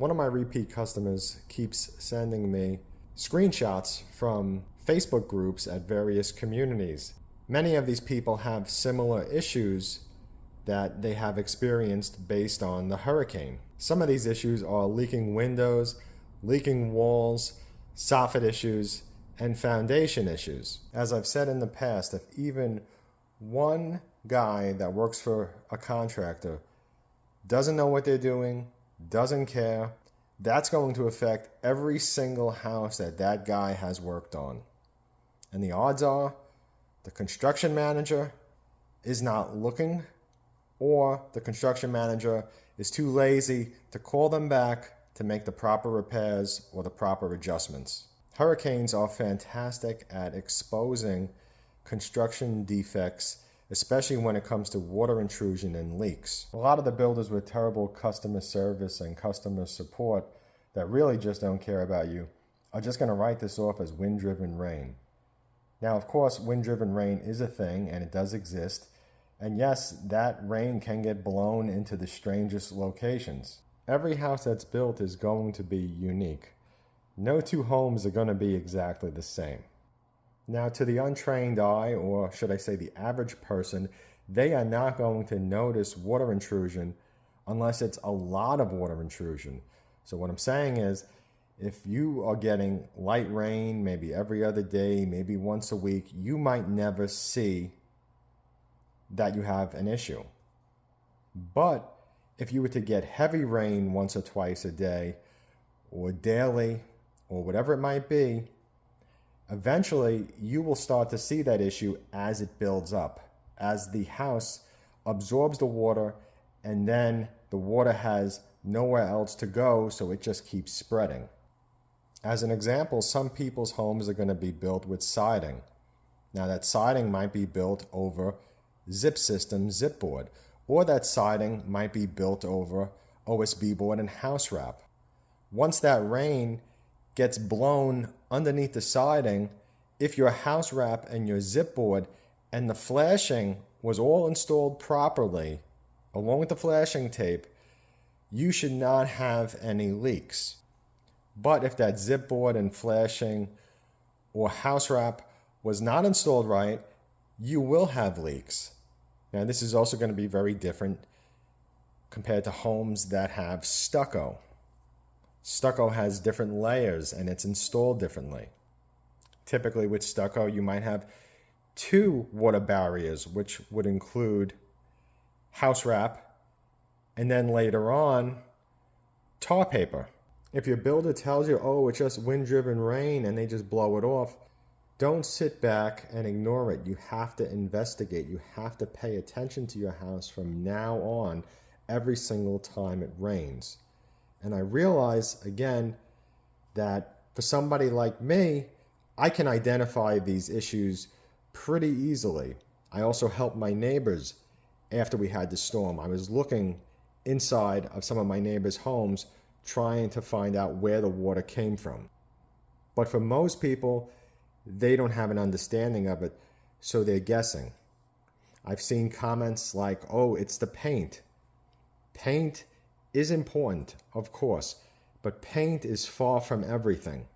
One of my repeat customers keeps sending me screenshots from Facebook groups at various communities. Many of these people have similar issues that they have experienced based on the hurricane. Some of these issues are leaking windows, leaking walls, soffit issues, and foundation issues. As I've said in the past, if even one guy that works for a contractor doesn't know what they're doing, doesn't care, that's going to affect every single house that that guy has worked on. And the odds are the construction manager is not looking, or the construction manager is too lazy to call them back to make the proper repairs or the proper adjustments. Hurricanes are fantastic at exposing construction defects, especially when it comes to water intrusion and leaks. A lot of the builders with terrible customer service and customer support that really just don't care about you are just going to write this off as wind-driven rain. Now, of course, wind-driven rain is a thing and it does exist. And yes, that rain can get blown into the strangest locations. Every house that's built is going to be unique. No two homes are going to be exactly the same. Now, to the untrained eye, or should I say the average person, they are not going to notice water intrusion unless it's a lot of water intrusion. So what I'm saying is, if you are getting light rain, maybe every other day, maybe once a week, you might never see that you have an issue. But if you were to get heavy rain once or twice a day, or daily, or whatever it might be, eventually you will start to see that issue as it builds up, as the house absorbs the water, and then the water has nowhere else to go, so it just keeps spreading. As an example, some people's homes are going to be built with siding. Now that siding might be built over zip system, zip board, or that siding might be built over OSB board and house wrap. Once that rain gets blown underneath the siding, if your house wrap and your zip board and the flashing was all installed properly, along with the flashing tape, you should not have any leaks. But if that zip board and flashing or house wrap was not installed right, you will have leaks. Now, this is also going to be very different compared to homes that have stucco. Stucco has different layers and it's installed differently. Typically with stucco, you might have 2 water barriers, which would include house wrap and then later on tar paper. If your builder tells you, oh, it's just wind-driven rain and they just blow it off, don't sit back and ignore it. You have to investigate. You have to pay attention to your house from now on every single time it rains. And I realize, again, that for somebody like me, I can identify these issues pretty easily. I also helped my neighbors after we had the storm. I was looking inside of some of my neighbors' homes trying to find out where the water came from. But for most people, they don't have an understanding of it, so they're guessing. I've seen comments like, oh, it's the paint. Paint is important, of course, but paint is far from everything.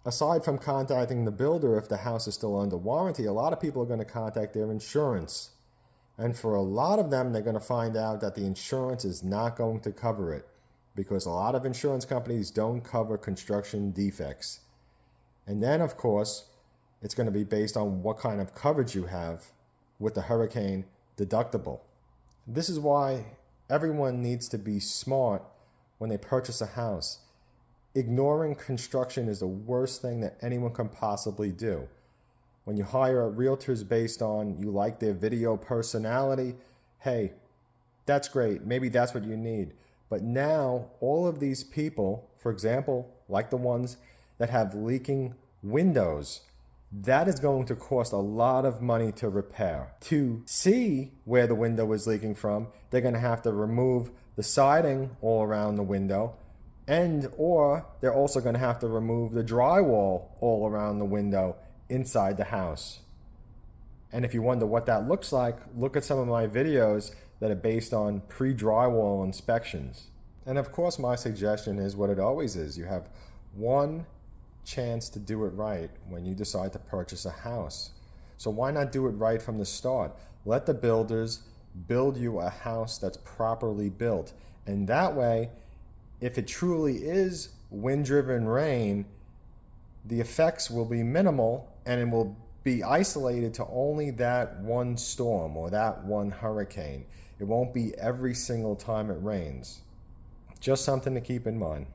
Aside from contacting the builder if the house is still under warranty, a lot of people are going to contact their insurance. And for a lot of them, they're going to find out that the insurance is not going to cover it, because a lot of insurance companies don't cover construction defects. And then, of course, it's going to be based on what kind of coverage you have with the hurricane deductible. This is why everyone needs to be smart when they purchase a house. Ignoring construction is the worst thing that anyone can possibly do. When you hire realtors based on you like their video personality, hey, that's great. Maybe that's what you need. But now all of these people, for example, like the ones that have leaking windows, that is going to cost a lot of money to repair. To see where the window is leaking from, they're going to have to remove the siding all around the window, or they're also going to have to remove the drywall all around the window inside the house. And if you wonder what that looks like, look at some of my videos that are based on pre-drywall inspections. And of course, my suggestion is what it always is. You have one chance to do it right when you decide to purchase a house. So why not do it right from the start? Let the builders build you a house that's properly built. And that way, if it truly is wind-driven rain, the effects will be minimal and it will be isolated to only that one storm or that one hurricane. It won't be every single time it rains. Just something to keep in mind.